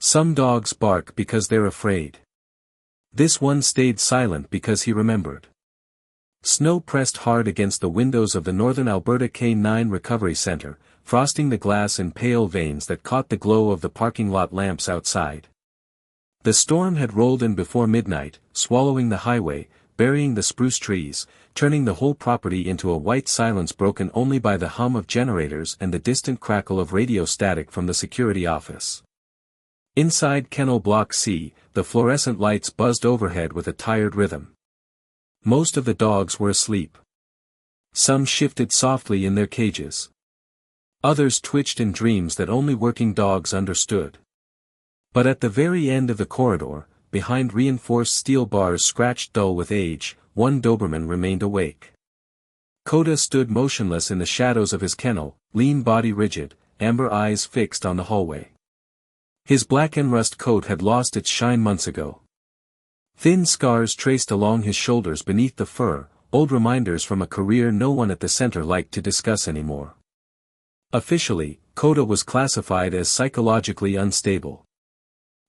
Some dogs bark because they're afraid. This one stayed silent because he remembered. Snow pressed hard against the windows of the Northern Alberta K-9 Recovery Center, frosting the glass in pale veins that caught the glow of the parking lot lamps outside. The storm had rolled in before midnight, swallowing the highway, burying the spruce trees, turning the whole property into a white silence broken only by the hum of generators and the distant crackle of radio static from the security office. Inside Kennel Block C, the fluorescent lights buzzed overhead with a tired rhythm. Most of the dogs were asleep. Some shifted softly in their cages. Others twitched in dreams that only working dogs understood. But at the very end of the corridor, behind reinforced steel bars scratched dull with age, one Doberman remained awake. Coda stood motionless in the shadows of his kennel, lean body rigid, amber eyes fixed on the hallway. His black and rust coat had lost its shine months ago. Thin scars traced along his shoulders beneath the fur, old reminders from a career no one at the center liked to discuss anymore. Officially, Coda was classified as psychologically unstable.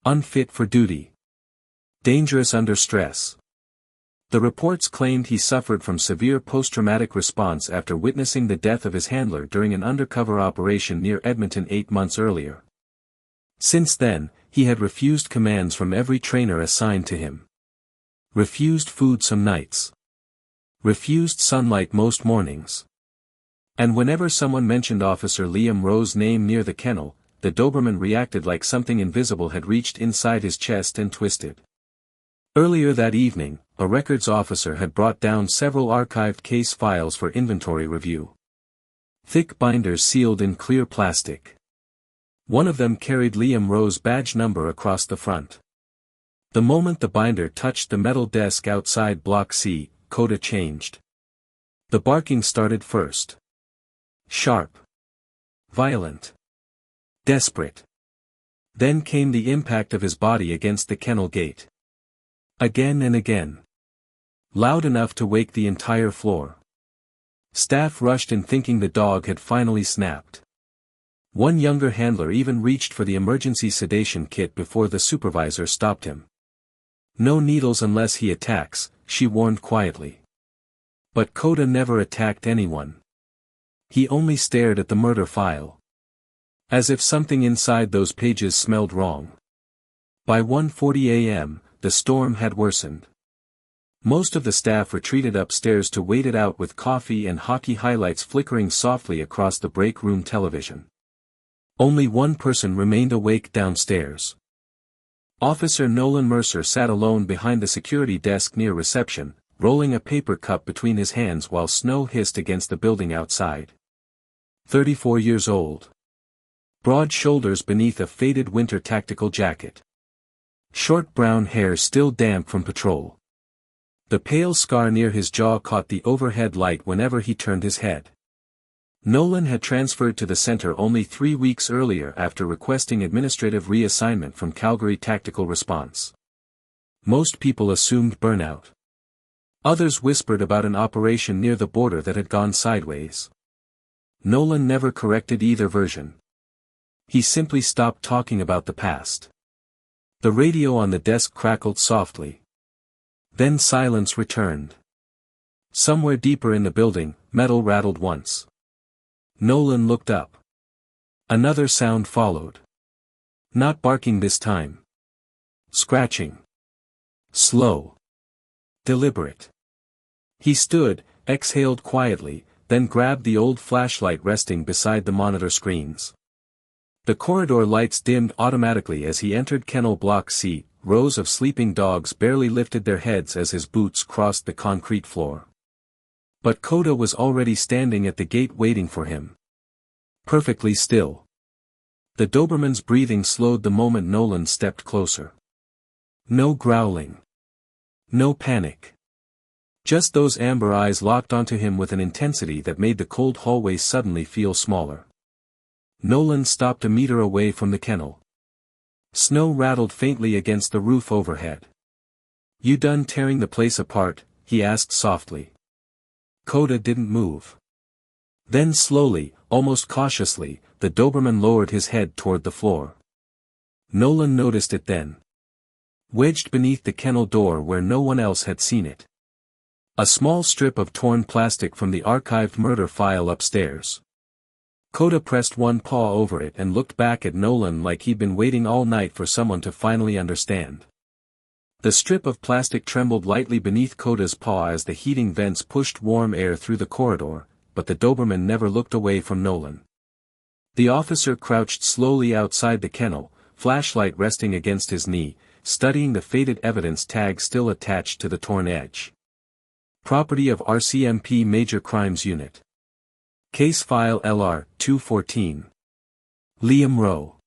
Unfit for duty. Dangerous under stress. The reports claimed he suffered from severe post-traumatic response after witnessing the death of his handler during an undercover operation near Edmonton 8 months earlier. Since then, he had refused commands from every trainer assigned to him. Refused food some nights. Refused sunlight most mornings. And whenever someone mentioned Officer Liam Rowe's name near the kennel, the Doberman reacted like something invisible had reached inside his chest and twisted. Earlier that evening, a records officer had brought down several archived case files for inventory review. Thick binders sealed in clear plastic. One of them carried Liam Rowe's badge number across the front. The moment the binder touched the metal desk outside Block C, Coda changed. The barking started first. Sharp. Violent. Desperate. Then came the impact of his body against the kennel gate. Again and again. Loud enough to wake the entire floor. Staff rushed in thinking the dog had finally snapped. One younger handler even reached for the emergency sedation kit before the supervisor stopped him. No needles unless he attacks, she warned quietly. But Coda never attacked anyone. He only stared at the murder file. As if something inside those pages smelled wrong. By 1:40 a.m., the storm had worsened. Most of the staff retreated upstairs to wait it out with coffee and hockey highlights flickering softly across the break room television. Only one person remained awake downstairs. Officer Nolan Mercer sat alone behind the security desk near reception, rolling a paper cup between his hands while snow hissed against the building outside. 34 years old. Broad shoulders beneath a faded winter tactical jacket. Short brown hair still damp from patrol. The pale scar near his jaw caught the overhead light whenever he turned his head. Nolan had transferred to the center only 3 weeks earlier after requesting administrative reassignment from Calgary Tactical Response. Most people assumed burnout. Others whispered about an operation near the border that had gone sideways. Nolan never corrected either version. He simply stopped talking about the past. The radio on the desk crackled softly. Then silence returned. Somewhere deeper in the building, metal rattled once. Nolan looked up. Another sound followed. Not barking this time. Scratching. Slow. Deliberate. He stood, exhaled quietly, then grabbed the old flashlight resting beside the monitor screens. The corridor lights dimmed automatically as he entered Kennel Block C. Rows of sleeping dogs barely lifted their heads as his boots crossed the concrete floor. But Coda was already standing at the gate waiting for him. Perfectly still. The Doberman's breathing slowed the moment Nolan stepped closer. No growling. No panic. Just those amber eyes locked onto him with an intensity that made the cold hallway suddenly feel smaller. Nolan stopped a meter away from the kennel. Snow rattled faintly against the roof overhead. "You done tearing the place apart?" he asked softly. Coda didn't move. Then slowly, almost cautiously, the Doberman lowered his head toward the floor. Nolan noticed it then. Wedged beneath the kennel door where no one else had seen it. A small strip of torn plastic from the archived murder file upstairs. Coda pressed one paw over it and looked back at Nolan like he'd been waiting all night for someone to finally understand. The strip of plastic trembled lightly beneath Coda's paw as the heating vents pushed warm air through the corridor, but the Doberman never looked away from Nolan. The officer crouched slowly outside the kennel, flashlight resting against his knee, studying the faded evidence tag still attached to the torn edge. Property of RCMP Major Crimes Unit. Case File LR 214. Liam Rowe.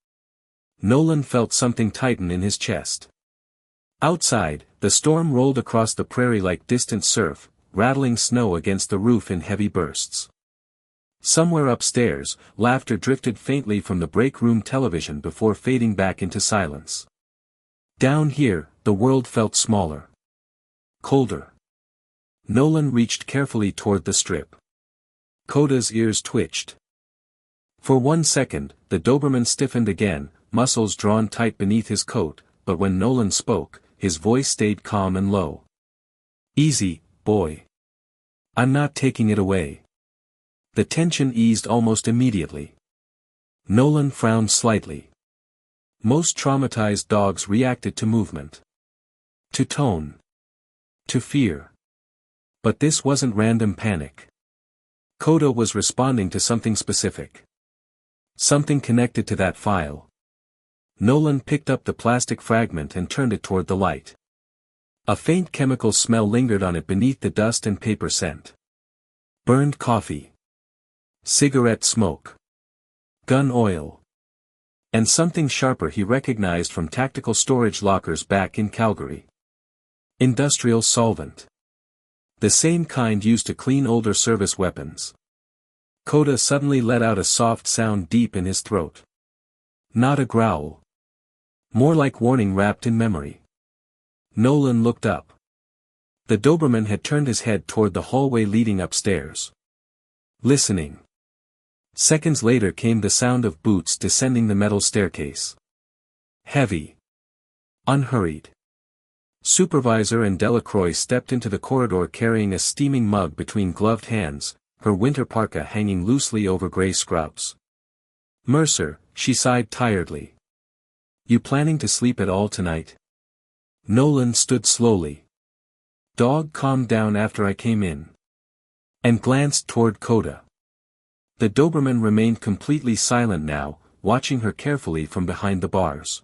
Nolan felt something tighten in his chest. Outside, the storm rolled across the prairie like distant surf, rattling snow against the roof in heavy bursts. Somewhere upstairs, laughter drifted faintly from the break room television before fading back into silence. Down here, the world felt smaller. Colder. Nolan reached carefully toward the strip. Coda's ears twitched. For 1 second, the Doberman stiffened again, muscles drawn tight beneath his coat, but when Nolan spoke, his voice stayed calm and low. "Easy, boy. I'm not taking it away." The tension eased almost immediately. Nolan frowned slightly. Most traumatized dogs reacted to movement. To tone. To fear. But this wasn't random panic. Coda was responding to something specific. Something connected to that file. Nolan picked up the plastic fragment and turned it toward the light. A faint chemical smell lingered on it beneath the dust and paper scent. Burned coffee. Cigarette smoke. Gun oil. And something sharper he recognized from tactical storage lockers back in Calgary. Industrial solvent. The same kind used to clean older service weapons. Coda suddenly let out a soft sound deep in his throat. Not a growl. More like warning wrapped in memory. Nolan looked up. The Doberman had turned his head toward the hallway leading upstairs. Listening. Seconds later came the sound of boots descending the metal staircase. Heavy. Unhurried. Supervisor and Delacroix stepped into the corridor carrying a steaming mug between gloved hands, her winter parka hanging loosely over gray scrubs. "Mercer," she sighed tiredly. "You planning to sleep at all tonight?" Nolan stood slowly. "Dog calmed down after I came in." And glanced toward Coda. The Doberman remained completely silent now, watching her carefully from behind the bars.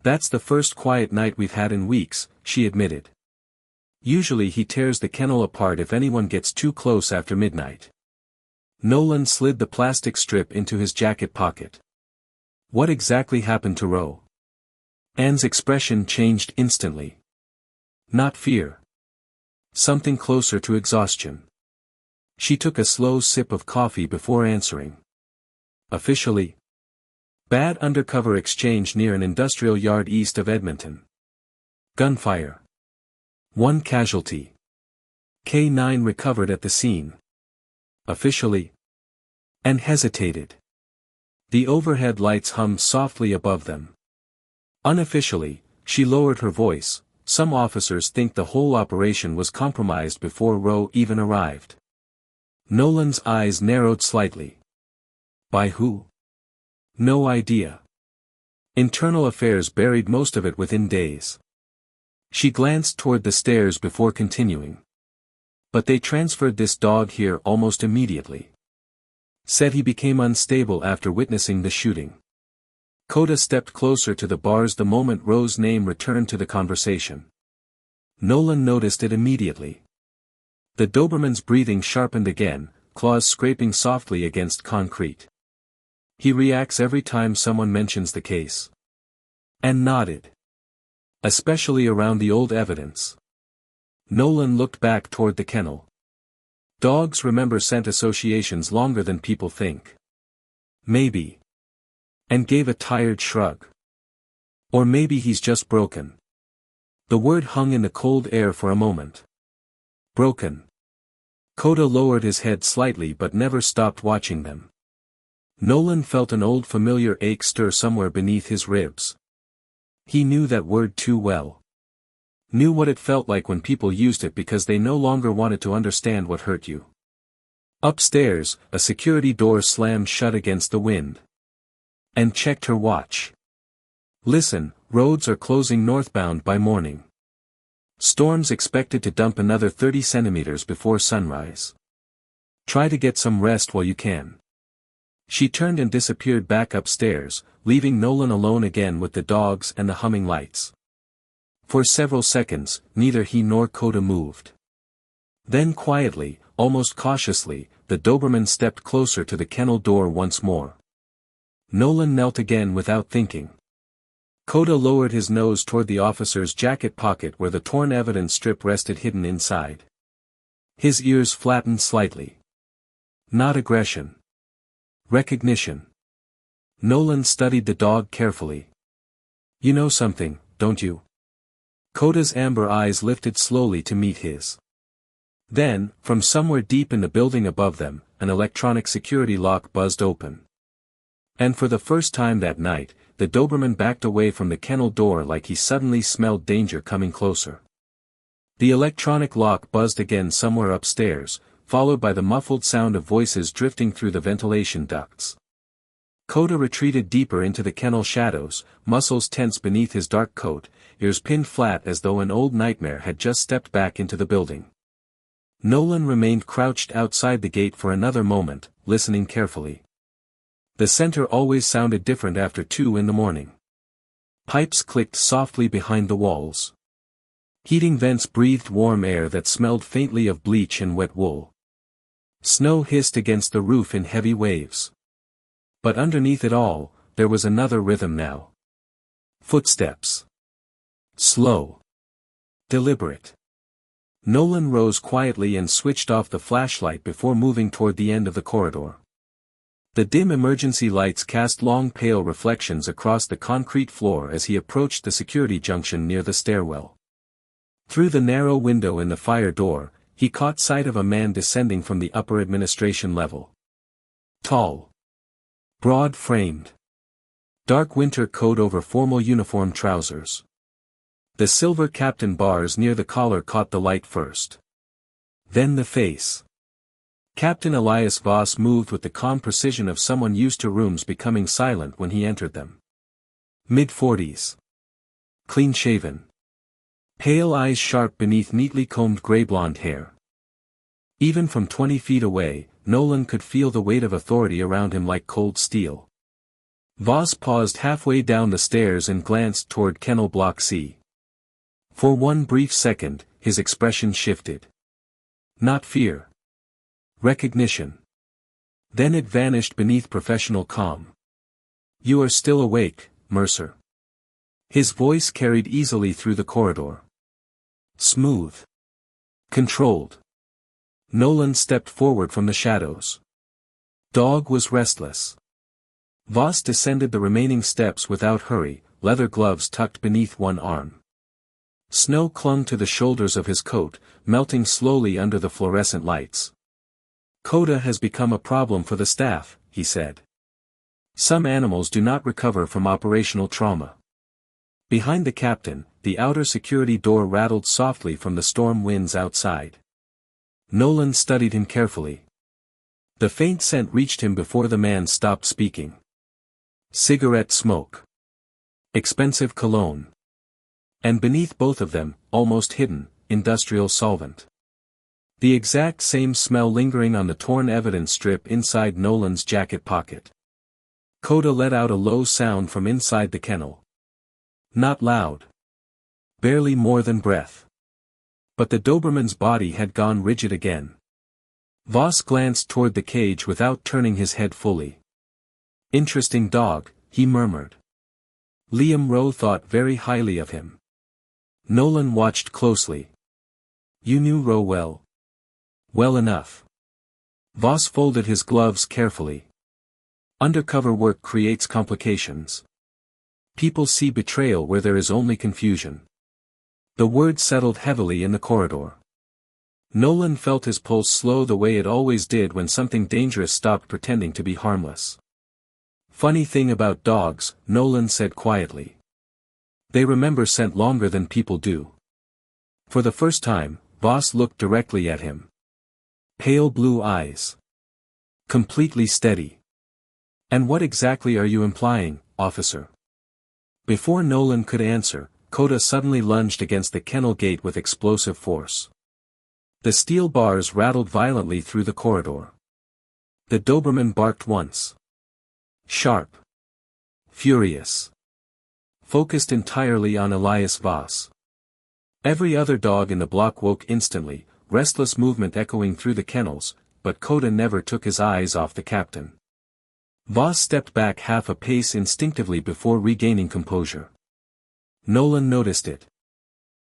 "That's the first quiet night we've had in weeks," she admitted. "Usually he tears the kennel apart if anyone gets too close after midnight." Nolan slid the plastic strip into his jacket pocket. "What exactly happened to Rowe?" Anne's expression changed instantly. Not fear. Something closer to exhaustion. She took a slow sip of coffee before answering. "Officially. Bad undercover exchange near an industrial yard east of Edmonton. Gunfire. 1 casualty. K9 recovered at the scene. Officially." And hesitated. The overhead lights hummed softly above them. Unofficially, she lowered her voice, "Some officers think the whole operation was compromised before Rowe even arrived." Nolan's eyes narrowed slightly. "By who?" "No idea. Internal affairs buried most of it within days." She glanced toward the stairs before continuing. "But they transferred this dog here almost immediately. Said he became unstable after witnessing the shooting." Coda stepped closer to the bars the moment Rowe's name returned to the conversation. Nolan noticed it immediately. The Doberman's breathing sharpened again, claws scraping softly against concrete. "He reacts every time someone mentions the case." And nodded. "Especially around the old evidence." Nolan looked back toward the kennel. "Dogs remember scent associations longer than people think." "Maybe." And gave a tired shrug. "Or maybe he's just broken." The word hung in the cold air for a moment. "Broken." Coda lowered his head slightly but never stopped watching them. Nolan felt an old familiar ache stir somewhere beneath his ribs. He knew that word too well. Knew what it felt like when people used it because they no longer wanted to understand what hurt you. Upstairs, a security door slammed shut against the wind. And checked her watch. Listen, roads are closing northbound by morning. Storm's expected to dump another 30 centimeters before sunrise. Try to get some rest while you can. She turned and disappeared back upstairs, leaving Nolan alone again with the dogs and the humming lights. For several seconds, neither he nor Coda moved. Then quietly, almost cautiously, the Doberman stepped closer to the kennel door once more. Nolan knelt again without thinking. Coda lowered his nose toward the officer's jacket pocket where the torn evidence strip rested hidden inside. His ears flattened slightly. Not aggression. Recognition. Nolan studied the dog carefully. You know something, don't you? Coda's amber eyes lifted slowly to meet his. Then, from somewhere deep in the building above them, an electronic security lock buzzed open. And for the first time that night, the Doberman backed away from the kennel door like he suddenly smelled danger coming closer. The electronic lock buzzed again somewhere upstairs, followed by the muffled sound of voices drifting through the ventilation ducts. Coda retreated deeper into the kennel shadows, muscles tense beneath his dark coat, ears pinned flat as though an old nightmare had just stepped back into the building. Nolan remained crouched outside the gate for another moment, listening carefully. The center always sounded different after 2 in the morning. Pipes clicked softly behind the walls. Heating vents breathed warm air that smelled faintly of bleach and wet wool. Snow hissed against the roof in heavy waves. But underneath it all, there was another rhythm now. Footsteps. Slow. Deliberate. Nolan rose quietly and switched off the flashlight before moving toward the end of the corridor. The dim emergency lights cast long pale reflections across the concrete floor as he approached the security junction near the stairwell. Through the narrow window in the fire door, he caught sight of a man descending from the upper administration level. Tall. Broad-framed. Dark winter coat over formal uniform trousers. The silver captain bars near the collar caught the light first. Then the face. Captain Elias Voss moved with the calm precision of someone used to rooms becoming silent when he entered them. Mid-40s. Clean-shaven. Pale eyes sharp beneath neatly combed gray-blonde hair. Even from 20 feet away, Nolan could feel the weight of authority around him like cold steel. Voss paused halfway down the stairs and glanced toward Kennel Block C. For one brief second, his expression shifted. Not fear. Recognition. Then it vanished beneath professional calm. You are still awake, Mercer. His voice carried easily through the corridor. Smooth. Controlled. Nolan stepped forward from the shadows. Dog was restless. Voss descended the remaining steps without hurry, leather gloves tucked beneath one arm. Snow clung to the shoulders of his coat, melting slowly under the fluorescent lights. Coda has become a problem for the staff, he said. Some animals do not recover from operational trauma. Behind the captain, the outer security door rattled softly from the storm winds outside. Nolan studied him carefully. The faint scent reached him before the man stopped speaking. Cigarette smoke. Expensive cologne. And beneath both of them, almost hidden, industrial solvent. The exact same smell lingering on the torn evidence strip inside Nolan's jacket pocket. Coda let out a low sound from inside the kennel. Not loud. Barely more than breath. But the Doberman's body had gone rigid again. Voss glanced toward the cage without turning his head fully. Interesting dog, he murmured. Liam Rowe thought very highly of him. Nolan watched closely. You knew Rowe well. Well enough. Voss folded his gloves carefully. Undercover work creates complications. People see betrayal where there is only confusion. The word settled heavily in the corridor. Nolan felt his pulse slow the way it always did when something dangerous stopped pretending to be harmless. Funny thing about dogs, Nolan said quietly. They remember scent longer than people do. For the first time, Voss looked directly at him. Pale blue eyes. Completely steady. And what exactly are you implying, officer? Before Nolan could answer, Coda suddenly lunged against the kennel gate with explosive force. The steel bars rattled violently through the corridor. The Doberman barked once. Sharp. Furious. Focused entirely on Elias Voss. Every other dog in the block woke instantly, restless movement echoing through the kennels, but Coda never took his eyes off the captain. Voss stepped back half a pace instinctively before regaining composure. Nolan noticed it.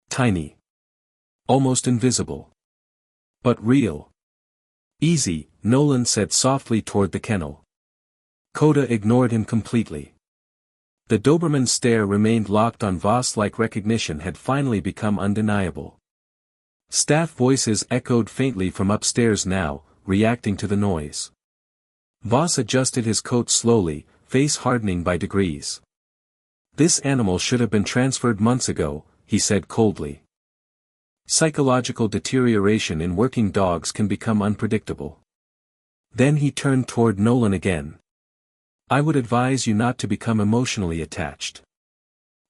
Tiny. Almost invisible. But real. Easy, Nolan said softly toward the kennel. Coda ignored him completely. The Doberman's stare remained locked on Voss like recognition had finally become undeniable. Staff voices echoed faintly from upstairs now, reacting to the noise. Voss adjusted his coat slowly, face hardening by degrees. This animal should have been transferred months ago, he said coldly. Psychological deterioration in working dogs can become unpredictable. Then he turned toward Nolan again. I would advise you not to become emotionally attached.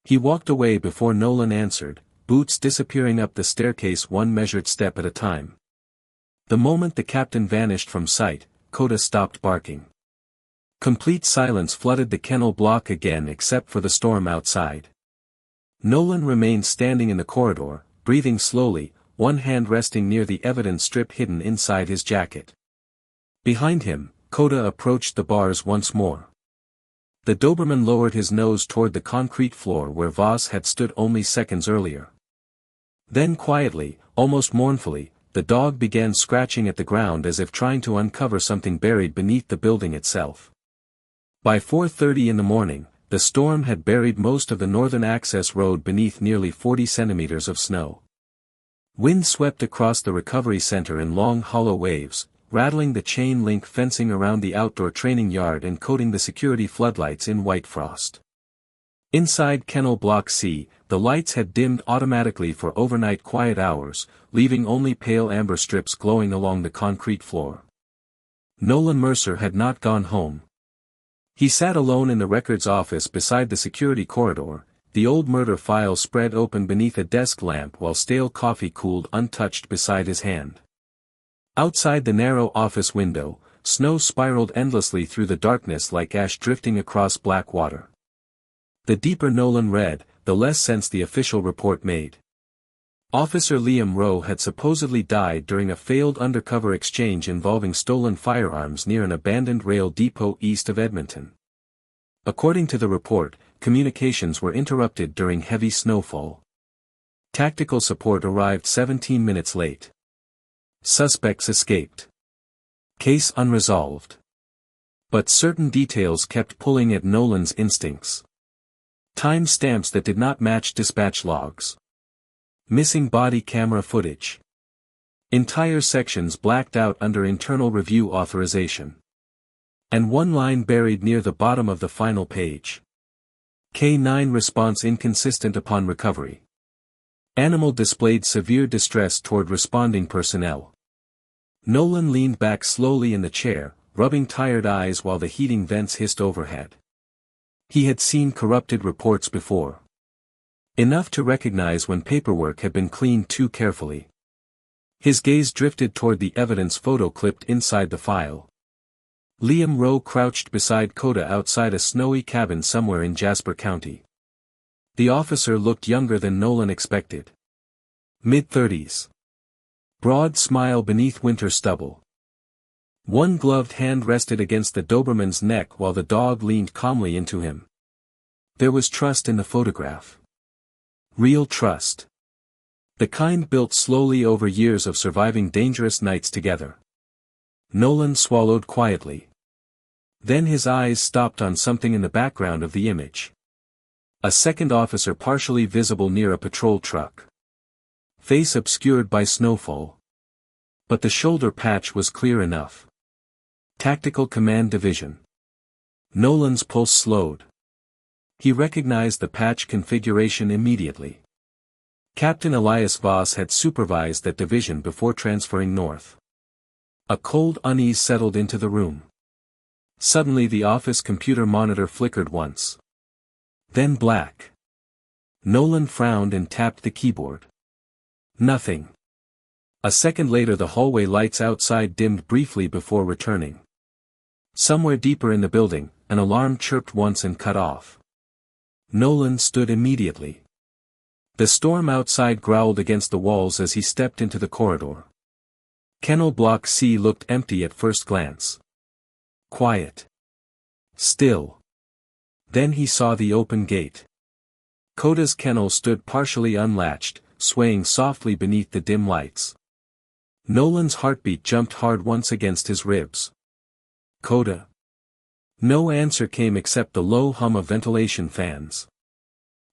He walked away before Nolan answered, boots disappearing up the staircase one measured step at a time. The moment the captain vanished from sight, Coda stopped barking. Complete silence flooded the kennel block again except for the storm outside. Nolan remained standing in the corridor, breathing slowly, one hand resting near the evidence strip hidden inside his jacket. Behind him, Coda approached the bars once more. The Doberman lowered his nose toward the concrete floor where Voss had stood only seconds earlier. Then quietly, almost mournfully, the dog began scratching at the ground as if trying to uncover something buried beneath the building itself. By 4:30 in the morning, the storm had buried most of the northern access road beneath nearly 40 centimeters of snow. Wind swept across the recovery center in long hollow waves, rattling the chain-link fencing around the outdoor training yard and coating the security floodlights in white frost. Inside Kennel Block C, the lights had dimmed automatically for overnight quiet hours, leaving only pale amber strips glowing along the concrete floor. Nolan Mercer had not gone home. He sat alone in the records office beside the security corridor, the old murder file spread open beneath a desk lamp while stale coffee cooled untouched beside his hand. Outside the narrow office window, snow spiraled endlessly through the darkness like ash drifting across black water. The deeper Nolan read, the less sense the official report made. Officer Liam Rowe had supposedly died during a failed undercover exchange involving stolen firearms near an abandoned rail depot east of Edmonton. According to the report, communications were interrupted during heavy snowfall. Tactical support arrived 17 minutes late. Suspects escaped. Case unresolved. But certain details kept pulling at Nolan's instincts. Time stamps that did not match dispatch logs. Missing body camera footage. Entire sections blacked out under internal review authorization. And one line buried near the bottom of the final page. K9 response inconsistent upon recovery. Animal displayed severe distress toward responding personnel. Nolan leaned back slowly in the chair, rubbing tired eyes while the heating vents hissed overhead. He had seen corrupted reports before. Enough to recognize when paperwork had been cleaned too carefully. His gaze drifted toward the evidence photo clipped inside the file. Liam Rowe crouched beside Coda outside a snowy cabin somewhere in Jasper County. The officer looked younger than Nolan expected. Mid-30s. Broad smile beneath winter stubble. One gloved hand rested against the Doberman's neck while the dog leaned calmly into him. There was trust in the photograph. Real trust. The kind built slowly over years of surviving dangerous nights together. Nolan swallowed quietly. Then his eyes stopped on something in the background of the image. A second officer partially visible near a patrol truck. Face obscured by snowfall. But the shoulder patch was clear enough. Tactical Command Division. Nolan's pulse slowed. He recognized the patch configuration immediately. Captain Elias Voss had supervised that division before transferring north. A cold unease settled into the room. Suddenly the office computer monitor flickered once. Then black. Nolan frowned and tapped the keyboard. Nothing. A second later the hallway lights outside dimmed briefly before returning. Somewhere deeper in the building, an alarm chirped once and cut off. Nolan stood immediately. The storm outside growled against the walls as he stepped into the corridor. Kennel Block C looked empty at first glance. Quiet. Still. Then he saw the open gate. Coda's kennel stood partially unlatched, swaying softly beneath the dim lights. Nolan's heartbeat jumped hard once against his ribs. Coda. No answer came except the low hum of ventilation fans.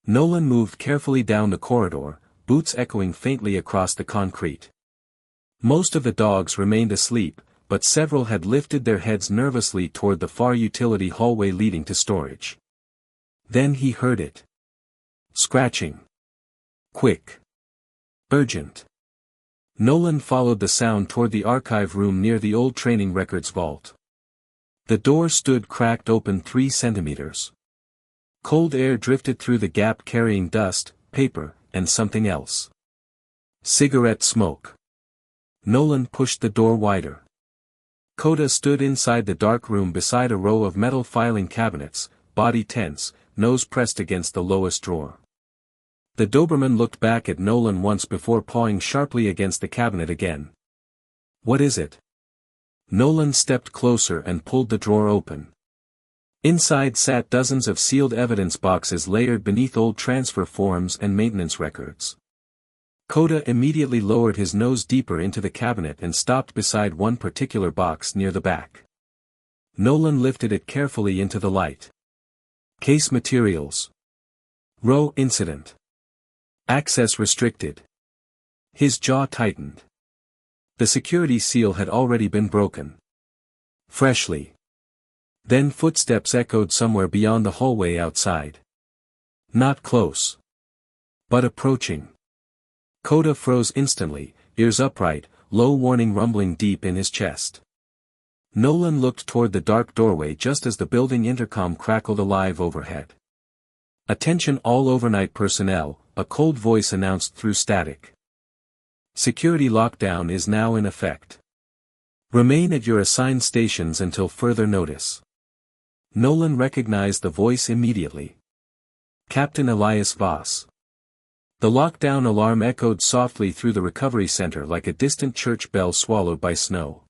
Nolan moved carefully down the corridor, boots echoing faintly across the concrete. Most of the dogs remained asleep, but several had lifted their heads nervously toward the far utility hallway leading to storage. Then he heard it. Scratching. Quick. Urgent. Nolan followed the sound toward the archive room near the old training records vault. The door stood cracked open 3 centimeters. Cold air drifted through the gap carrying dust, paper, and something else. Cigarette smoke. Nolan pushed the door wider. Coda stood inside the dark room beside a row of metal filing cabinets, body tense, nose pressed against the lowest drawer. The Doberman looked back at Nolan once before pawing sharply against the cabinet again. What is it? Nolan stepped closer and pulled the drawer open. Inside sat dozens of sealed evidence boxes layered beneath old transfer forms and maintenance records. Coda immediately lowered his nose deeper into the cabinet and stopped beside one particular box near the back. Nolan lifted it carefully into the light. Case materials. Row incident. Access restricted. His jaw tightened. The security seal had already been broken. Freshly. Then footsteps echoed somewhere beyond the hallway outside. Not close. But approaching. Coda froze instantly, ears upright, low warning rumbling deep in his chest. Nolan looked toward the dark doorway just as the building intercom crackled alive overhead. Attention all overnight personnel, a cold voice announced through static. Security lockdown is now in effect. Remain at your assigned stations until further notice. Nolan recognized the voice immediately. Captain Elias Voss. The lockdown alarm echoed softly through the recovery center like a distant church bell swallowed by snow.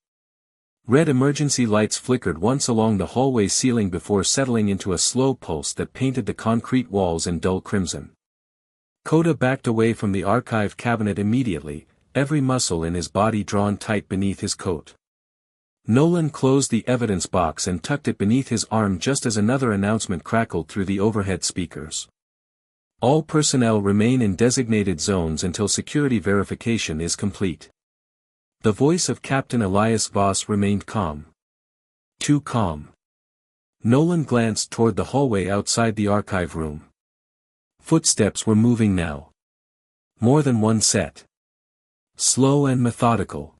Red emergency lights flickered once along the hallway ceiling before settling into a slow pulse that painted the concrete walls in dull crimson. Coda backed away from the archive cabinet immediately, every muscle in his body drawn tight beneath his coat. Nolan closed the evidence box and tucked it beneath his arm just as another announcement crackled through the overhead speakers. All personnel remain in designated zones until security verification is complete. The voice of Captain Elias Voss remained calm. Too calm. Nolan glanced toward the hallway outside the archive room. Footsteps were moving now. More than one set. Slow and methodical.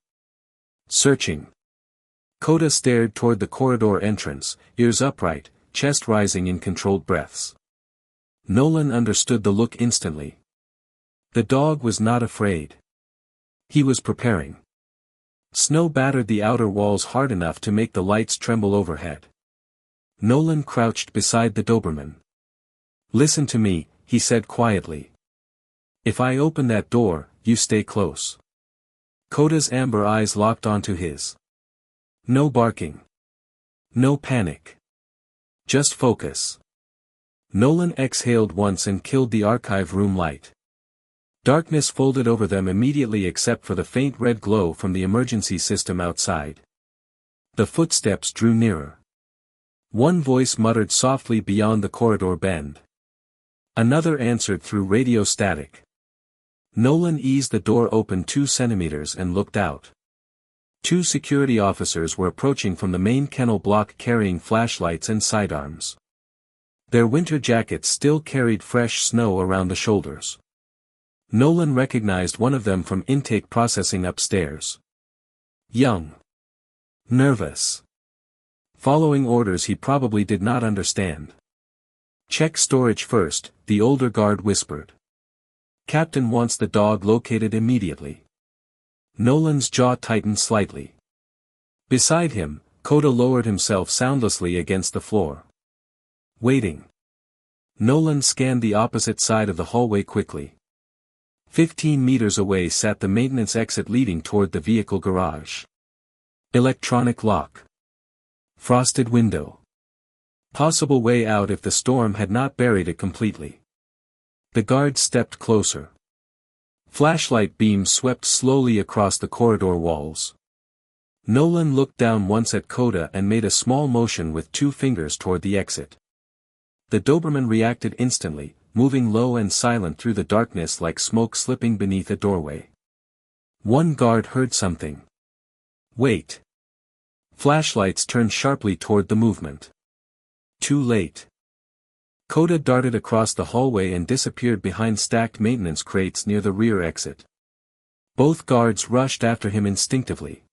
Searching. Coda stared toward the corridor entrance, ears upright, chest rising in controlled breaths. Nolan understood the look instantly. The dog was not afraid. He was preparing. Snow battered the outer walls hard enough to make the lights tremble overhead. Nolan crouched beside the Doberman. Listen to me, he said quietly. If I open that door, you stay close. Coda's amber eyes locked onto his. No barking. No panic. Just focus. Nolan exhaled once and killed the archive room light. Darkness folded over them immediately except for the faint red glow from the emergency system outside. The footsteps drew nearer. One voice muttered softly beyond the corridor bend. Another answered through radio static. Nolan eased the door open 2 centimeters and looked out. 2 security officers were approaching from the main kennel block carrying flashlights and sidearms. Their winter jackets still carried fresh snow around the shoulders. Nolan recognized one of them from intake processing upstairs. Young. Nervous. Following orders he probably did not understand. Check storage first, the older guard whispered. Captain wants the dog located immediately. Nolan's jaw tightened slightly. Beside him, Coda lowered himself soundlessly against the floor. Waiting. Nolan scanned the opposite side of the hallway quickly. 15 meters away sat the maintenance exit leading toward the vehicle garage. Electronic lock. Frosted window. Possible way out if the storm had not buried it completely. The guard stepped closer. Flashlight beams swept slowly across the corridor walls. Nolan looked down once at Coda and made a small motion with 2 fingers toward the exit. The Doberman reacted instantly, moving low and silent through the darkness like smoke slipping beneath a doorway. One guard heard something. Wait. Flashlights turned sharply toward the movement. Too late. Coda darted across the hallway and disappeared behind stacked maintenance crates near the rear exit. Both guards rushed after him instinctively.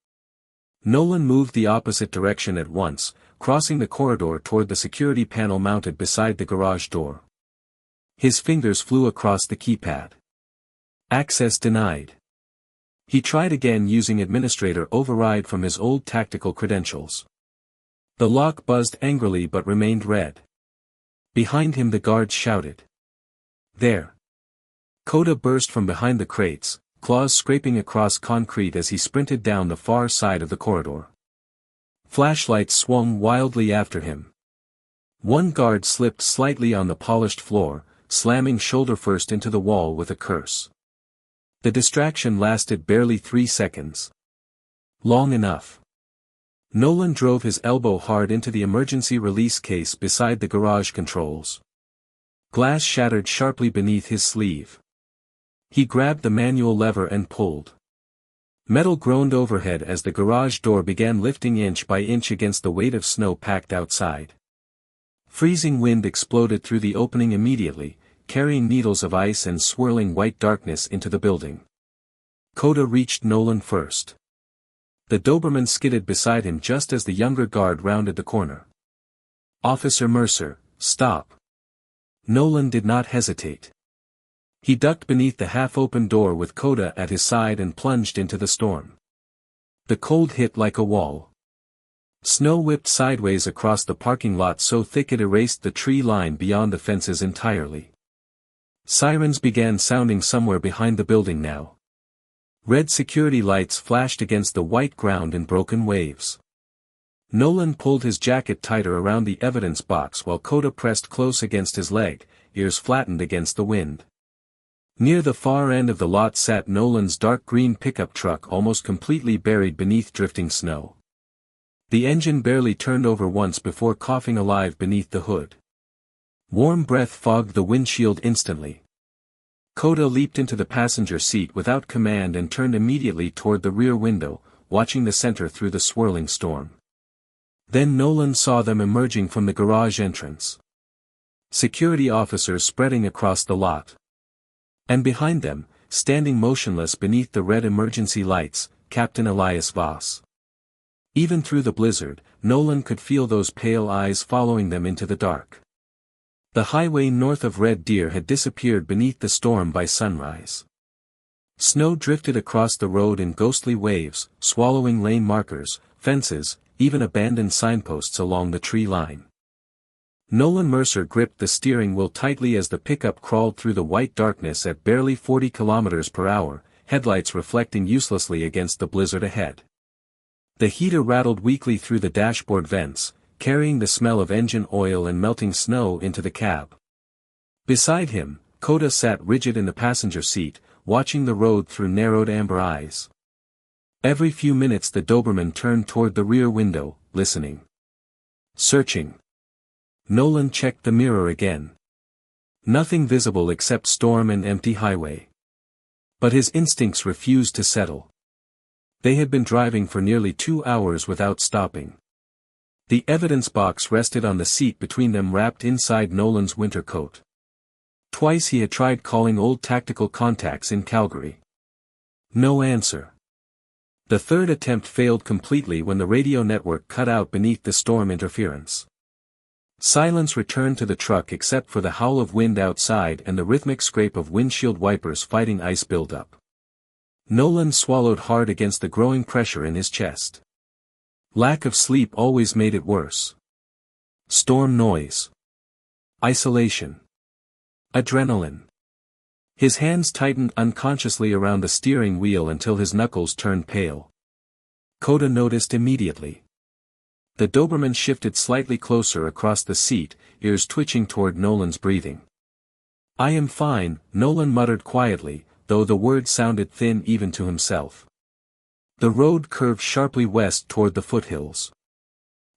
Nolan moved the opposite direction at once, crossing the corridor toward the security panel mounted beside the garage door. His fingers flew across the keypad. Access denied. He tried again using administrator override from his old tactical credentials. The lock buzzed angrily but remained red. Behind him the guards shouted. There. Coda burst from behind the crates, claws scraping across concrete as he sprinted down the far side of the corridor. Flashlights swung wildly after him. One guard slipped slightly on the polished floor, slamming shoulder first into the wall with a curse. The distraction lasted barely 3 seconds. Long enough. Nolan drove his elbow hard into the emergency release case beside the garage controls. Glass shattered sharply beneath his sleeve. He grabbed the manual lever and pulled. Metal groaned overhead as the garage door began lifting inch by inch against the weight of snow packed outside. Freezing wind exploded through the opening immediately, carrying needles of ice and swirling white darkness into the building. Coda reached Nolan first. The Doberman skidded beside him just as the younger guard rounded the corner. Officer Mercer, stop. Nolan did not hesitate. He ducked beneath the half-open door with Coda at his side and plunged into the storm. The cold hit like a wall. Snow whipped sideways across the parking lot so thick it erased the tree line beyond the fences entirely. Sirens began sounding somewhere behind the building now. Red security lights flashed against the white ground in broken waves. Nolan pulled his jacket tighter around the evidence box while Coda pressed close against his leg, ears flattened against the wind. Near the far end of the lot sat Nolan's dark green pickup truck almost completely buried beneath drifting snow. The engine barely turned over once before coughing alive beneath the hood. Warm breath fogged the windshield instantly. Coda leaped into the passenger seat without command and turned immediately toward the rear window, watching the center through the swirling storm. Then Nolan saw them emerging from the garage entrance. Security officers spreading across the lot. And behind them, standing motionless beneath the red emergency lights, Captain Elias Voss. Even through the blizzard, Nolan could feel those pale eyes following them into the dark. The highway north of Red Deer had disappeared beneath the storm by sunrise. Snow drifted across the road in ghostly waves, swallowing lane markers, fences, even abandoned signposts along the tree line. Nolan Mercer gripped the steering wheel tightly as the pickup crawled through the white darkness at barely 40 kilometers per hour, headlights reflecting uselessly against the blizzard ahead. The heater rattled weakly through the dashboard vents, carrying the smell of engine oil and melting snow into the cab. Beside him, Coda sat rigid in the passenger seat, watching the road through narrowed amber eyes. Every few minutes the Doberman turned toward the rear window, listening. Searching. Nolan checked the mirror again. Nothing visible except storm and empty highway. But his instincts refused to settle. They had been driving for nearly 2 hours without stopping. The evidence box rested on the seat between them, wrapped inside Nolan's winter coat. Twice he had tried calling old tactical contacts in Calgary. No answer. The third attempt failed completely when the radio network cut out beneath the storm interference. Silence returned to the truck except for the howl of wind outside and the rhythmic scrape of windshield wipers fighting ice buildup. Nolan swallowed hard against the growing pressure in his chest. Lack of sleep always made it worse. Storm noise. Isolation. Adrenaline. His hands tightened unconsciously around the steering wheel until his knuckles turned pale. Coda noticed immediately. The Doberman shifted slightly closer across the seat, ears twitching toward Nolan's breathing. "I am fine," Nolan muttered quietly, though the words sounded thin even to himself. The road curved sharply west toward the foothills.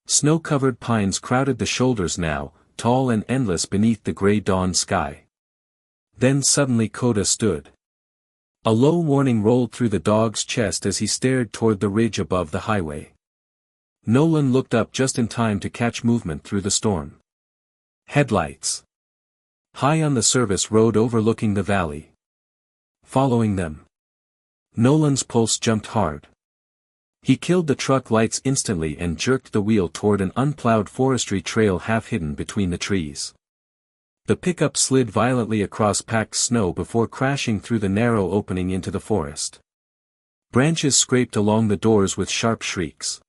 Snow-covered pines crowded the shoulders now, tall and endless beneath the gray dawn sky. Then suddenly Coda stood. A low warning rolled through the dog's chest as he stared toward the ridge above the highway. Nolan looked up just in time to catch movement through the storm. Headlights. High on the service road overlooking the valley. Following them. Nolan's pulse jumped hard. He killed the truck lights instantly and jerked the wheel toward an unplowed forestry trail half hidden between the trees. The pickup slid violently across packed snow before crashing through the narrow opening into the forest. Branches scraped along the doors with sharp shrieks.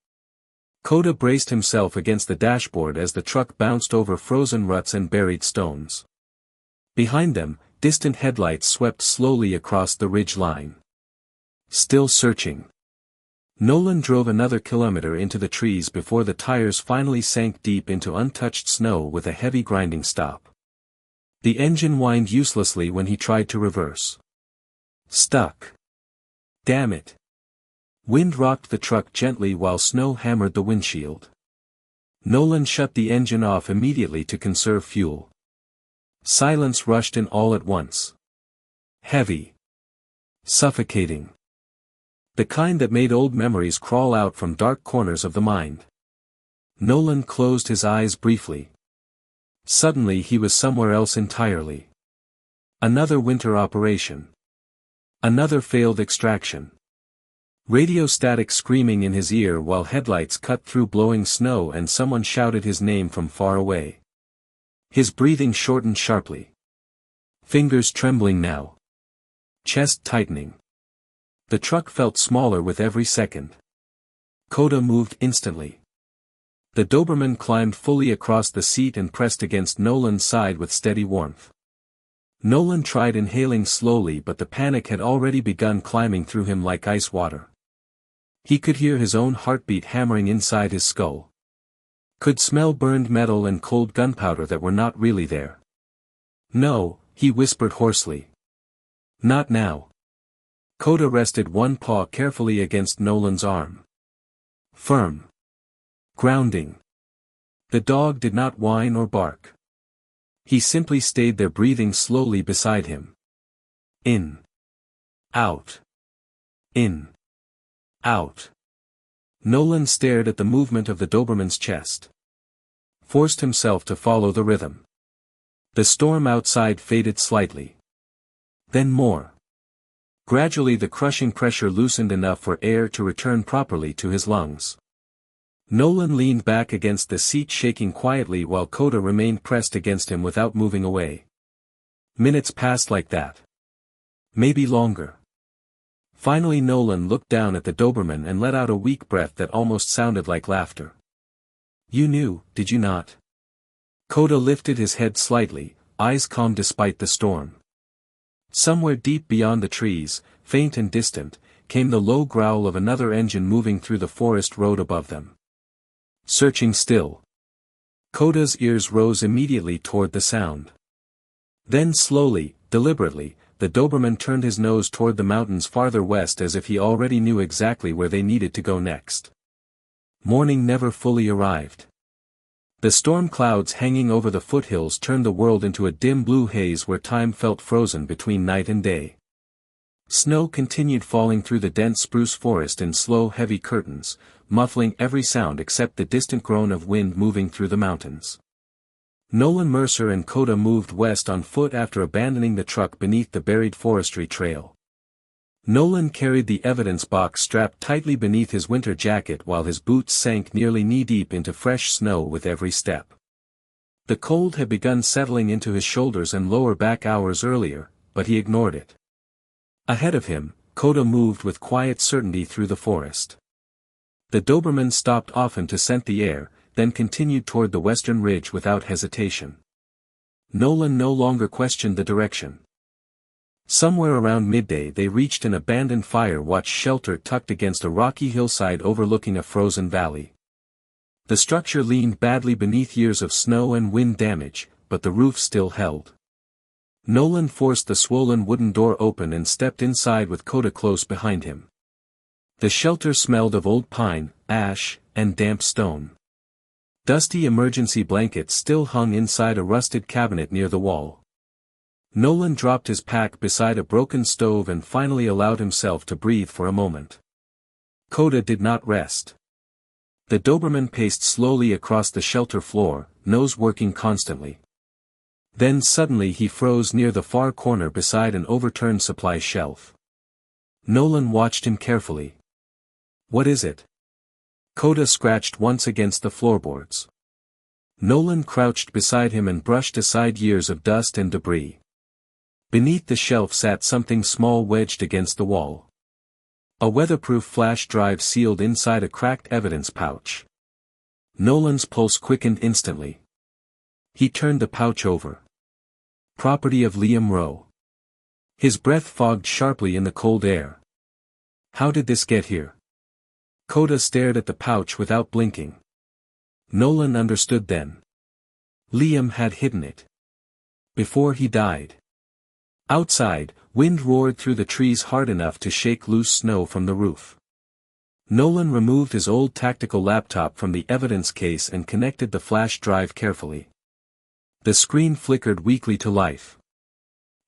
Coda braced himself against the dashboard as the truck bounced over frozen ruts and buried stones. Behind them, distant headlights swept slowly across the ridge line. Still searching. Nolan drove another kilometer into the trees before the tires finally sank deep into untouched snow with a heavy grinding stop. The engine whined uselessly when he tried to reverse. Stuck. Damn it. Wind rocked the truck gently while snow hammered the windshield. Nolan shut the engine off immediately to conserve fuel. Silence rushed in all at once. Heavy. Suffocating. The kind that made old memories crawl out from dark corners of the mind. Nolan closed his eyes briefly. Suddenly he was somewhere else entirely. Another winter operation. Another failed extraction. Radio static screaming in his ear while headlights cut through blowing snow and someone shouted his name from far away. His breathing shortened sharply. Fingers trembling now. Chest tightening. The truck felt smaller with every second. Coda moved instantly. The Doberman climbed fully across the seat and pressed against Nolan's side with steady warmth. Nolan tried inhaling slowly, but the panic had already begun climbing through him like ice water. He could hear his own heartbeat hammering inside his skull. Could smell burned metal and cold gunpowder that were not really there. "No," he whispered hoarsely. "Not now." Coda rested one paw carefully against Nolan's arm. Firm. Grounding. The dog did not whine or bark. He simply stayed there, breathing slowly beside him. In. Out. In. Out. Nolan stared at the movement of the Doberman's chest. Forced himself to follow the rhythm. The storm outside faded slightly. Then more. Gradually the crushing pressure loosened enough for air to return properly to his lungs. Nolan leaned back against the seat, shaking quietly while Coda remained pressed against him without moving away. Minutes passed like that. Maybe longer. Finally Nolan looked down at the Doberman and let out a weak breath that almost sounded like laughter. "You knew, did you not?" Coda lifted his head slightly, eyes calm despite the storm. Somewhere deep beyond the trees, faint and distant, came the low growl of another engine moving through the forest road above them. Searching still. Coda's ears rose immediately toward the sound. Then slowly, deliberately, the Doberman turned his nose toward the mountains farther west as if he already knew exactly where they needed to go next. Morning never fully arrived. The storm clouds hanging over the foothills turned the world into a dim blue haze where time felt frozen between night and day. Snow continued falling through the dense spruce forest in slow heavy curtains, muffling every sound except the distant groan of wind moving through the mountains. Nolan Mercer and Coda moved west on foot after abandoning the truck beneath the buried forestry trail. Nolan carried the evidence box strapped tightly beneath his winter jacket while his boots sank nearly knee-deep into fresh snow with every step. The cold had begun settling into his shoulders and lower back hours earlier, but he ignored it. Ahead of him, Coda moved with quiet certainty through the forest. The Doberman stopped often to scent the air, then continued toward the western ridge without hesitation. Nolan no longer questioned the direction. Somewhere around midday they reached an abandoned fire-watch shelter tucked against a rocky hillside overlooking a frozen valley. The structure leaned badly beneath years of snow and wind damage, but the roof still held. Nolan forced the swollen wooden door open and stepped inside with Coda close behind him. The shelter smelled of old pine, ash, and damp stone. Dusty emergency blankets still hung inside a rusted cabinet near the wall. Nolan dropped his pack beside a broken stove and finally allowed himself to breathe for a moment. Coda did not rest. The Doberman paced slowly across the shelter floor, nose working constantly. Then suddenly he froze near the far corner beside an overturned supply shelf. Nolan watched him carefully. "What is it?" Coda scratched once against the floorboards. Nolan crouched beside him and brushed aside years of dust and debris. Beneath the shelf sat something small wedged against the wall. A weatherproof flash drive sealed inside a cracked evidence pouch. Nolan's pulse quickened instantly. He turned the pouch over. Property of Liam Rowe. His breath fogged sharply in the cold air. How did this get here? Coda stared at the pouch without blinking. Nolan understood then. Liam had hidden it. Before he died. Outside, wind roared through the trees hard enough to shake loose snow from the roof. Nolan removed his old tactical laptop from the evidence case and connected the flash drive carefully. The screen flickered weakly to life.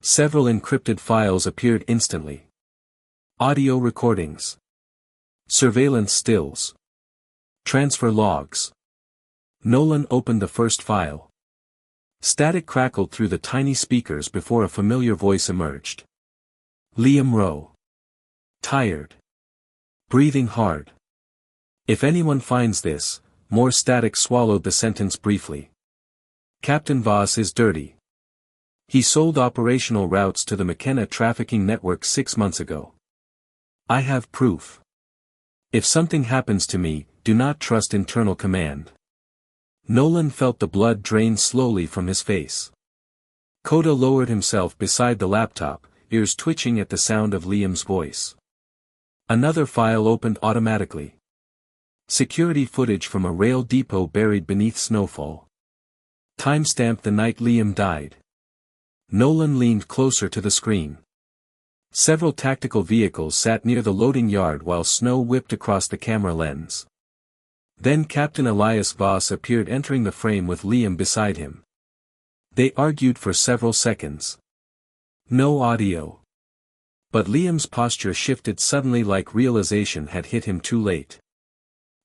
Several encrypted files appeared instantly. Audio recordings. Surveillance stills. Transfer logs. Nolan opened the first file. Static crackled through the tiny speakers before a familiar voice emerged. Liam Rowe. Tired. Breathing hard. If anyone finds this, more static swallowed the sentence briefly. Captain Voss is dirty. He sold operational routes to the McKenna trafficking network 6 months ago. I have proof. If something happens to me, do not trust internal command. Nolan felt the blood drain slowly from his face. Coda lowered himself beside the laptop, ears twitching at the sound of Liam's voice. Another file opened automatically. Security footage from a rail depot buried beneath snowfall. Timestamped the night Liam died. Nolan leaned closer to the screen. Several tactical vehicles sat near the loading yard while snow whipped across the camera lens. Then Captain Elias Voss appeared entering the frame with Liam beside him. They argued for several seconds. No audio. But Liam's posture shifted suddenly like realization had hit him too late.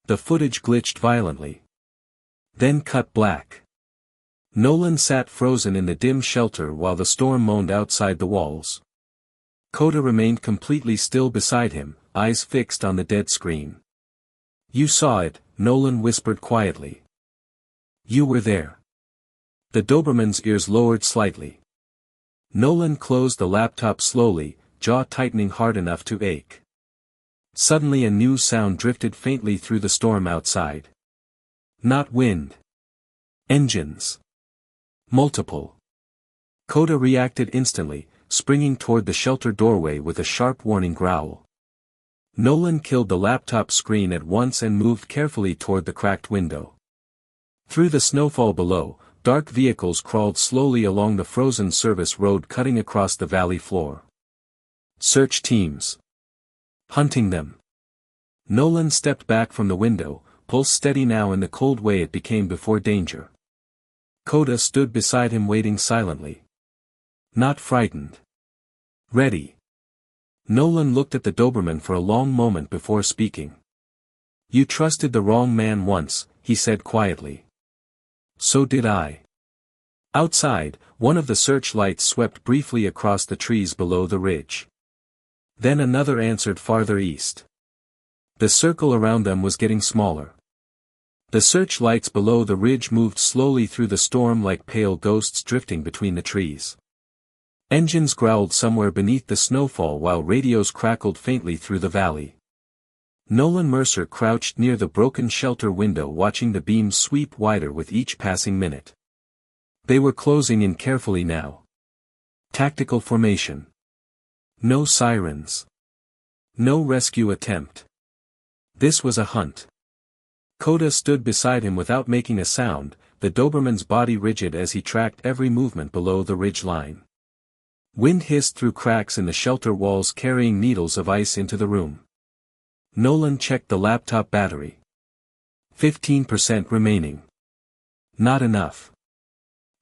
The footage glitched violently. Then cut black. Nolan sat frozen in the dim shelter while the storm moaned outside the walls. Coda remained completely still beside him, eyes fixed on the dead screen. You saw it, Nolan whispered quietly. You were there. The Doberman's ears lowered slightly. Nolan closed the laptop slowly, jaw tightening hard enough to ache. Suddenly a new sound drifted faintly through the storm outside. Not wind. Engines. Multiple. Coda reacted instantly, springing toward the shelter doorway with a sharp warning growl. Nolan killed the laptop screen at once and moved carefully toward the cracked window. Through the snowfall below, dark vehicles crawled slowly along the frozen service road cutting across the valley floor. Search teams. Hunting them. Nolan stepped back from the window, pulse steady now in the cold way it became before danger. Coda stood beside him waiting silently. Not frightened. Ready. Nolan looked at the Doberman for a long moment before speaking. "You trusted the wrong man once," he said quietly. "So did I." Outside, one of the searchlights swept briefly across the trees below the ridge. Then another answered farther east. The circle around them was getting smaller. The searchlights below the ridge moved slowly through the storm like pale ghosts drifting between the trees. Engines growled somewhere beneath the snowfall while radios crackled faintly through the valley. Nolan Mercer crouched near the broken shelter window watching the beams sweep wider with each passing minute. They were closing in carefully now. Tactical formation. No sirens. No rescue attempt. This was a hunt. Coda stood beside him without making a sound, the Doberman's body rigid as he tracked every movement below the ridge line. Wind hissed through cracks in the shelter walls carrying needles of ice into the room. Nolan checked the laptop battery. 15% remaining. Not enough.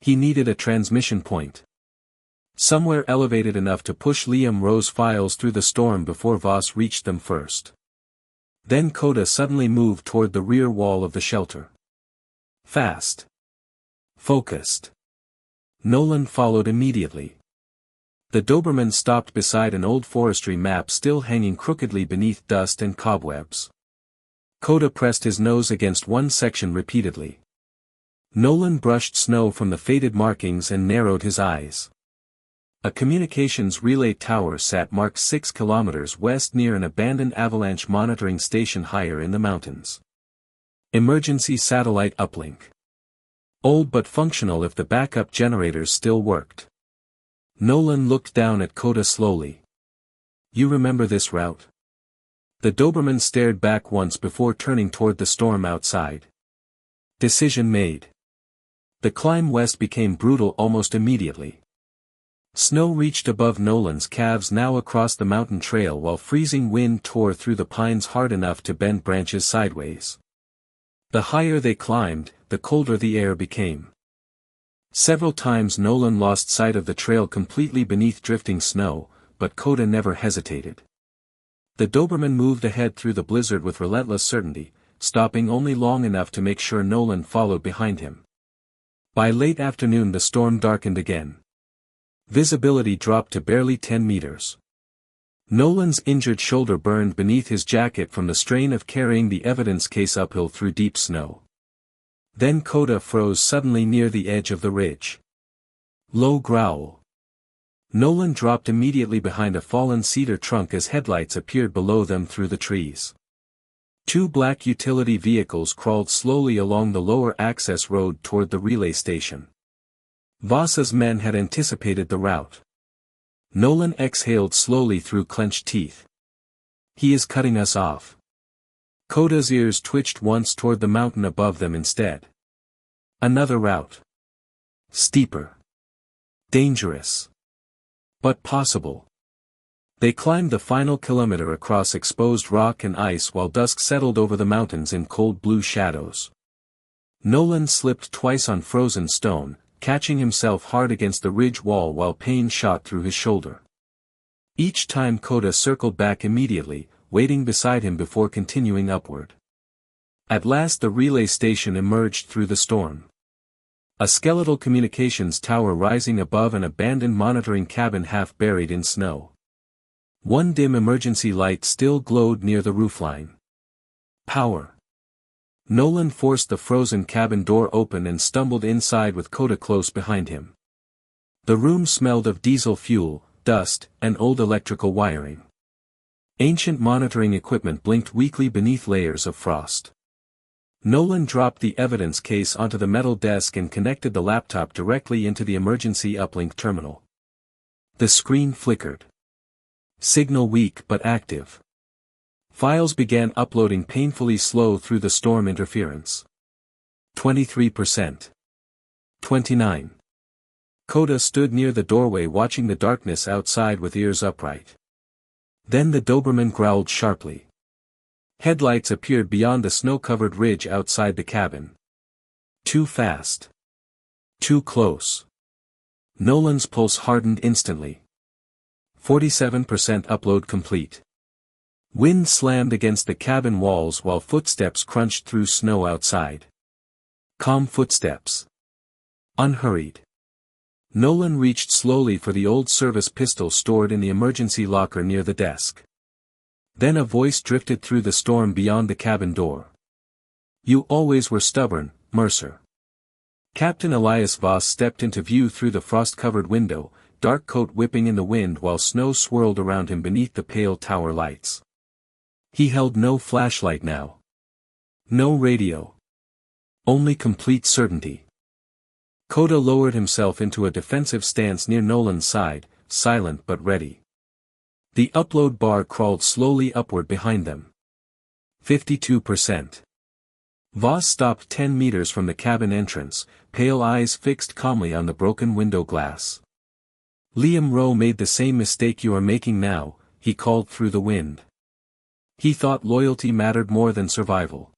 He needed a transmission point. Somewhere elevated enough to push Liam Rowe's files through the storm before Voss reached them first. Then Coda suddenly moved toward the rear wall of the shelter. Fast. Focused. Nolan followed immediately. The Doberman stopped beside an old forestry map still hanging crookedly beneath dust and cobwebs. Coda pressed his nose against one section repeatedly. Nolan brushed snow from the faded markings and narrowed his eyes. A communications relay tower sat marked 6 kilometers west near an abandoned avalanche monitoring station higher in the mountains. Emergency satellite uplink. Old but functional if the backup generators still worked. Nolan looked down at Coda slowly. "You remember this route?" The Doberman stared back once before turning toward the storm outside. Decision made. The climb west became brutal almost immediately. Snow reached above Nolan's calves now across the mountain trail while freezing wind tore through the pines hard enough to bend branches sideways. The higher they climbed, the colder the air became. Several times Nolan lost sight of the trail completely beneath drifting snow, but Coda never hesitated. The Doberman moved ahead through the blizzard with relentless certainty, stopping only long enough to make sure Nolan followed behind him. By late afternoon the storm darkened again. Visibility dropped to barely 10 meters. Nolan's injured shoulder burned beneath his jacket from the strain of carrying the evidence case uphill through deep snow. Then Coda froze suddenly near the edge of the ridge. Low growl. Nolan dropped immediately behind a fallen cedar trunk as headlights appeared below them through the trees. 2 black utility vehicles crawled slowly along the lower access road toward the relay station. Voss's men had anticipated the route. Nolan exhaled slowly through clenched teeth. "He is cutting us off." Coda's ears twitched once toward the mountain above them instead. Another route. Steeper. Dangerous. But possible. They climbed the final kilometer across exposed rock and ice while dusk settled over the mountains in cold blue shadows. Nolan slipped twice on frozen stone, catching himself hard against the ridge wall while pain shot through his shoulder. Each time Coda circled back immediately, waiting beside him before continuing upward. At last the relay station emerged through the storm. A skeletal communications tower rising above an abandoned monitoring cabin half buried in snow. One dim emergency light still glowed near the roofline. Power. Nolan forced the frozen cabin door open and stumbled inside with Coda close behind him. The room smelled of diesel fuel, dust, and old electrical wiring. Ancient monitoring equipment blinked weakly beneath layers of frost. Nolan dropped the evidence case onto the metal desk and connected the laptop directly into the emergency uplink terminal. The screen flickered. Signal weak but active. Files began uploading painfully slow through the storm interference. 23%. 29. Coda stood near the doorway watching the darkness outside with ears upright. Then the Doberman growled sharply. Headlights appeared beyond the snow-covered ridge outside the cabin. Too fast. Too close. Nolan's pulse hardened instantly. 47% upload complete. Wind slammed against the cabin walls while footsteps crunched through snow outside. Calm footsteps. Unhurried. Nolan reached slowly for the old service pistol stored in the emergency locker near the desk. Then a voice drifted through the storm beyond the cabin door. "You always were stubborn, Mercer." Captain Elias Voss stepped into view through the frost-covered window, dark coat whipping in the wind while snow swirled around him beneath the pale tower lights. He held no flashlight now. No radio. Only complete certainty. Coda lowered himself into a defensive stance near Nolan's side, silent but ready. The upload bar crawled slowly upward behind them. 52%. Voss stopped 10 meters from the cabin entrance, pale eyes fixed calmly on the broken window glass. "Liam Rowe made the same mistake you are making now," he called through the wind. He thought loyalty mattered more than survival.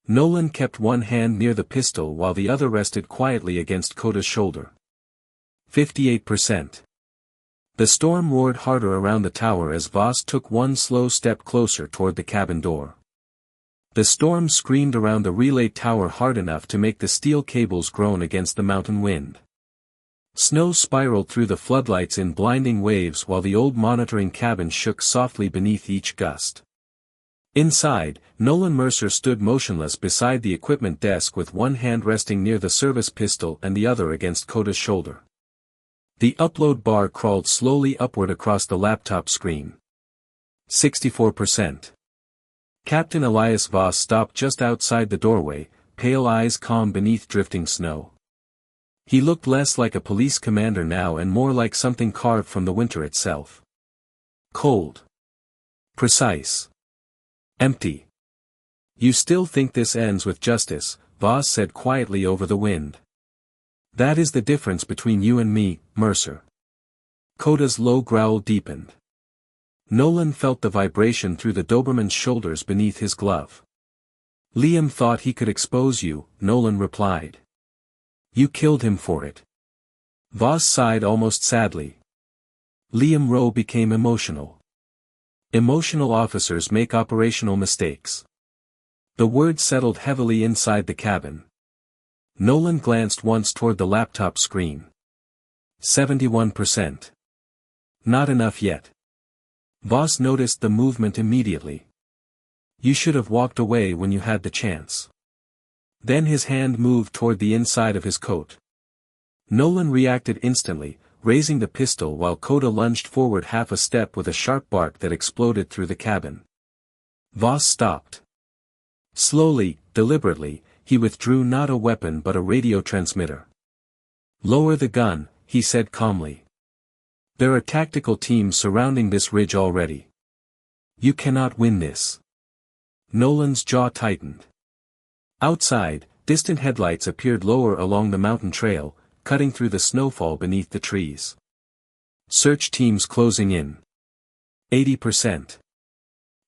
Nolan kept one hand near the pistol while the other rested quietly against Coda's shoulder. 58%. The storm roared harder around the tower as Voss took one slow step closer toward the cabin door. The storm screamed around the relay tower hard enough to make the steel cables groan against the mountain wind. Snow spiraled through the floodlights in blinding waves while the old monitoring cabin shook softly beneath each gust. Inside, Nolan Mercer stood motionless beside the equipment desk with one hand resting near the service pistol and the other against Coda's shoulder. The upload bar crawled slowly upward across the laptop screen. 64%. Captain Elias Voss stopped just outside the doorway, pale eyes calm beneath drifting snow. He looked less like a police commander now and more like something carved from the winter itself. Cold. Precise. Empty. "You still think this ends with justice," Voss said quietly over the wind. "That is the difference between you and me, Mercer." Coda's low growl deepened. Nolan felt the vibration through the Doberman's shoulders beneath his glove. "Liam thought he could expose you," Nolan replied. "You killed him for it." Voss sighed almost sadly. Liam Rowe became emotional. Emotional officers make operational mistakes. The word settled heavily inside the cabin. Nolan glanced once toward the laptop screen. 71%. Not enough yet. Voss noticed the movement immediately. "You should have walked away when you had the chance." Then his hand moved toward the inside of his coat. Nolan reacted instantly, raising the pistol while Coda lunged forward half a step with a sharp bark that exploded through the cabin. Voss stopped. Slowly, deliberately, he withdrew not a weapon but a radio transmitter. "Lower the gun," he said calmly. "There are tactical teams surrounding this ridge already. You cannot win this." Nolan's jaw tightened. Outside, distant headlights appeared lower along the mountain trail, cutting through the snowfall beneath the trees. Search teams closing in. 80%.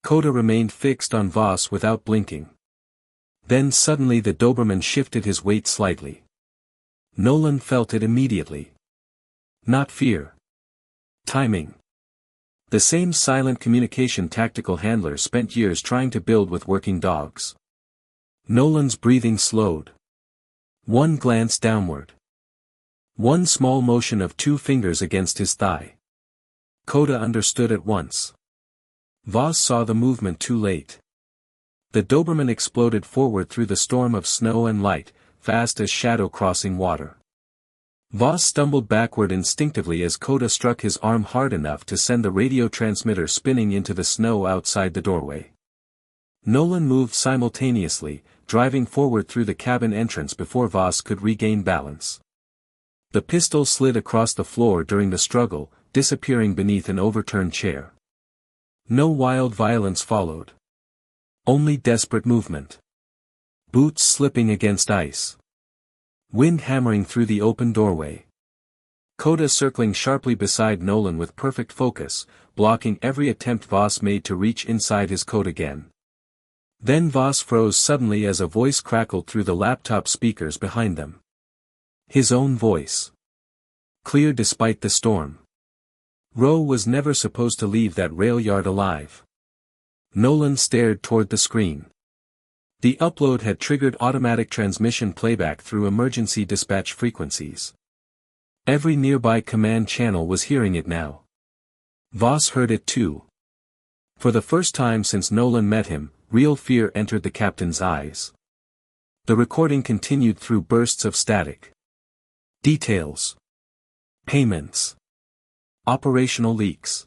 Coda remained fixed on Voss without blinking. Then suddenly the Doberman shifted his weight slightly. Nolan felt it immediately. Not fear. Timing. The same silent communication tactical handler spent years trying to build with working dogs. Nolan's breathing slowed. One glance downward. One small motion of two fingers against his thigh. Coda understood at once. Voss saw the movement too late. The Doberman exploded forward through the storm of snow and light, fast as shadow crossing water. Voss stumbled backward instinctively as Coda struck his arm hard enough to send the radio transmitter spinning into the snow outside the doorway. Nolan moved simultaneously, driving forward through the cabin entrance before Voss could regain balance. The pistol slid across the floor during the struggle, disappearing beneath an overturned chair. No wild violence followed. Only desperate movement. Boots slipping against ice. Wind hammering through the open doorway. Coda circling sharply beside Nolan with perfect focus, blocking every attempt Voss made to reach inside his coat again. Then Voss froze suddenly as a voice crackled through the laptop speakers behind them. His own voice. Clear despite the storm. Roe was never supposed to leave that rail yard alive. Nolan stared toward the screen. The upload had triggered automatic transmission playback through emergency dispatch frequencies. Every nearby command channel was hearing it now. Voss heard it too. For the first time since Nolan met him, real fear entered the captain's eyes. The recording continued through bursts of static. Details. Payments. Operational leaks.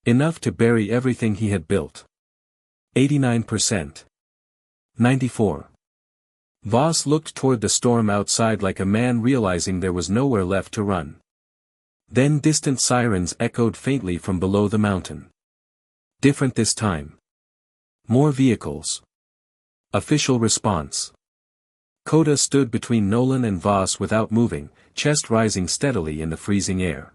Enough to bury everything he had built. 89%. 94. Voss looked toward the storm outside like a man realizing there was nowhere left to run. Then distant sirens echoed faintly from below the mountain. Different this time. More vehicles. Official response. Coda stood between Nolan and Voss without moving, chest rising steadily in the freezing air.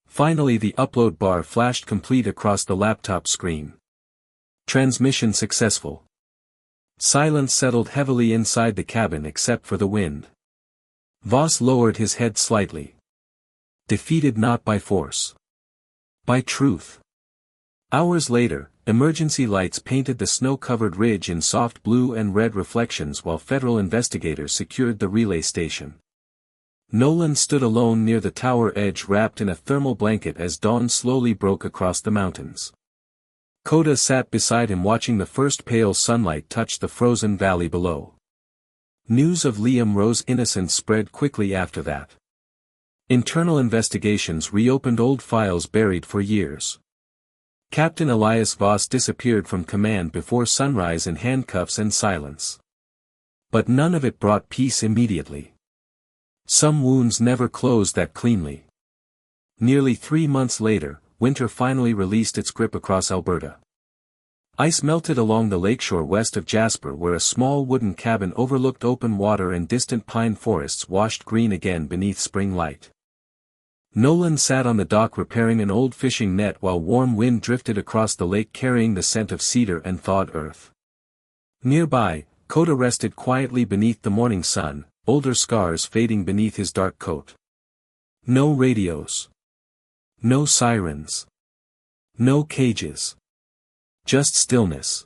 Finally the upload bar flashed complete across the laptop screen. Transmission successful. Silence settled heavily inside the cabin except for the wind. Voss lowered his head slightly. Defeated not by force. By truth. Hours later, emergency lights painted the snow-covered ridge in soft blue and red reflections while federal investigators secured the relay station. Nolan stood alone near the tower edge wrapped in a thermal blanket as dawn slowly broke across the mountains. Coda sat beside him watching the first pale sunlight touch the frozen valley below. News of Liam Rowe's innocence spread quickly after that. Internal investigations reopened old files buried for years. Captain Elias Voss disappeared from command before sunrise in handcuffs and silence. But none of it brought peace immediately. Some wounds never closed that cleanly. Nearly 3 months later, winter finally released its grip across Alberta. Ice melted along the lakeshore west of Jasper where a small wooden cabin overlooked open water and distant pine forests washed green again beneath spring light. Nolan sat on the dock repairing an old fishing net while warm wind drifted across the lake carrying the scent of cedar and thawed earth. Nearby, Coda rested quietly beneath the morning sun, older scars fading beneath his dark coat. No radios. No sirens. No cages. Just stillness.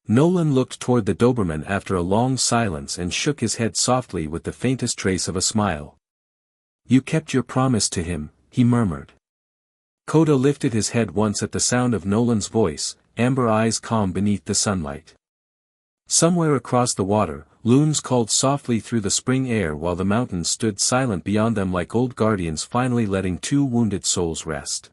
Nolan looked toward the Doberman after a long silence and shook his head softly with the faintest trace of a smile. You kept your promise to him, he murmured. Coda lifted his head once at the sound of Nolan's voice, amber eyes calm beneath the sunlight. Somewhere across the water, loons called softly through the spring air while the mountains stood silent beyond them like old guardians finally letting 2 wounded souls rest.